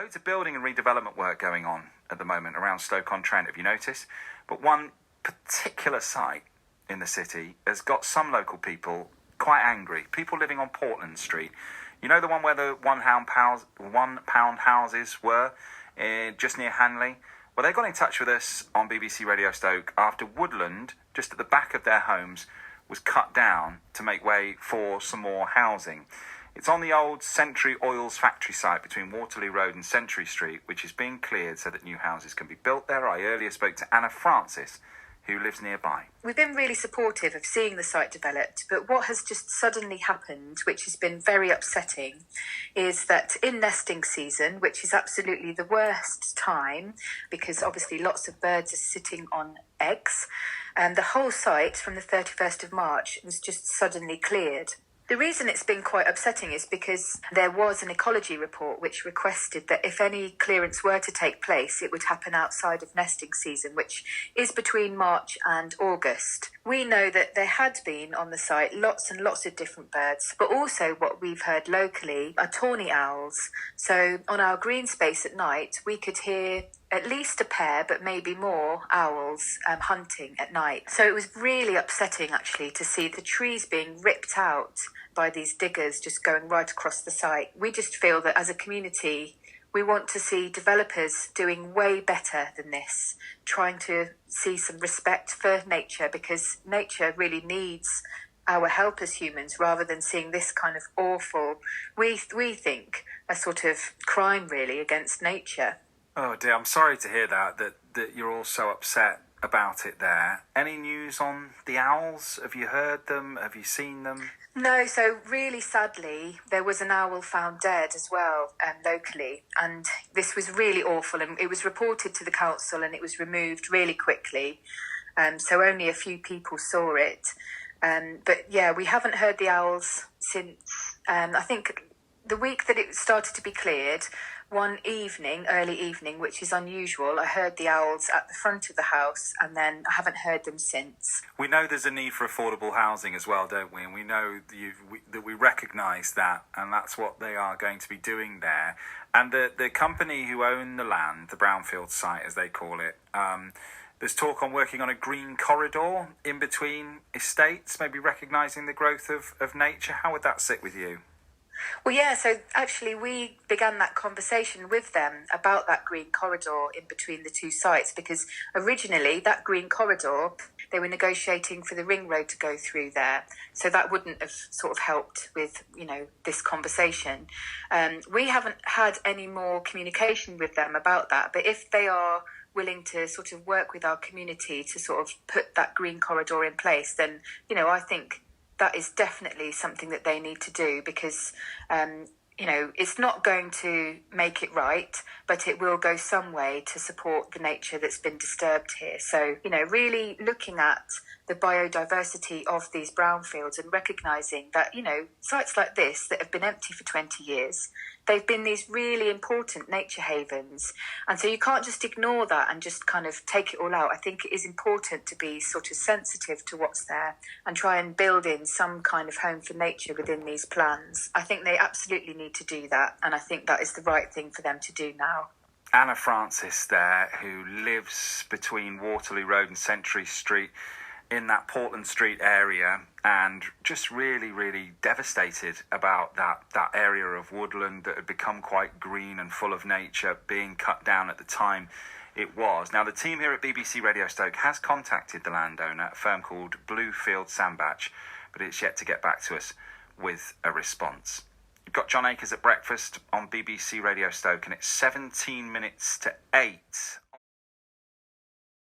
Loads of building and redevelopment work going on at the moment around Stoke-on-Trent, have you noticed? But one particular site in the city has got some local people quite angry. People living on Portland Street. You know the one where the £1 houses were, just near Hanley? Well, they got in touch with us on BBC Radio Stoke after woodland, just at the back of their homes, was cut down to make way for some more housing. It's on the old Century Oils factory site between Waterloo Road and Century Street, which is being cleared so that new houses can be built there. I earlier spoke to Anna Francis, who lives nearby. We've been really supportive of seeing the site developed, but what has just suddenly happened, which has been very upsetting, is that in nesting season, which is absolutely the worst time, because obviously lots of birds are sitting on eggs, and the whole site from the 31st of March was just suddenly cleared. The reason it's been quite upsetting is because there was an ecology report which requested that if any clearance were to take place, it would happen outside of nesting season, which is between March and August. We know that there had been on the site lots and lots of different birds, but also what we've heard locally are tawny owls. So on our green space at night, we could hear at least a pair, but maybe more owls hunting at night. So it was really upsetting, actually, to see the trees being ripped out by these diggers just going right across the site. We just feel that as a community, we want to see developers doing way better than this, trying to see some respect for nature, because nature really needs our help as humans, rather than seeing this kind of awful, we think, a sort of crime really against nature. Oh dear, I'm sorry to hear that you're all so upset about it there. Any news on the owls? Have you heard them? Have you seen them? No, so really sadly, there was an owl found dead as well, locally, and this was really awful, and it was reported to the council and it was removed really quickly, so only a few people saw it. But yeah, we haven't heard the owls since, I think the week that it started to be cleared, one evening, early evening, which is unusual, I heard the owls at the front of the house, and then I haven't heard them since. We know there's a need for affordable housing as well, don't we? And we know that we recognise that, and that's what they are going to be doing there. And the company who own the land, the Brownfield site, as they call it, there's talk on working on a green corridor in between estates, maybe recognising the growth of nature. How would that sit with you? Well, yeah, so actually we began that conversation with them about that green corridor in between the two sites, because originally that green corridor, they were negotiating for the ring road to go through there. So that wouldn't have sort of helped with, this conversation. We haven't had any more communication with them about that, but if they are willing to sort of work with our community to sort of put that green corridor in place, then, I think that is definitely something that they need to do, because, it's not going to make it right, but it will go some way to support the nature that's been disturbed here. So, really looking at the biodiversity of these brownfields and recognising that, sites like this that have been empty for 20 years, they've been these really important nature havens. And so you can't just ignore that and just kind of take it all out. I think it is important to be sort of sensitive to what's there and try and build in some kind of home for nature within these plans. I think they absolutely need to do that. And I think that is the right thing for them to do now. Anna Francis there, who lives between Waterloo Road and Century Street in that Portland Street area, and just really, really devastated about that area of woodland that had become quite green and full of nature being cut down at the time it was. Now, the team here at BBC Radio Stoke has contacted the landowner, a firm called Bluefield Sandbach, but it's yet to get back to us with a response. You've got John Akers at breakfast on BBC Radio Stoke, and it's 17 minutes to 8.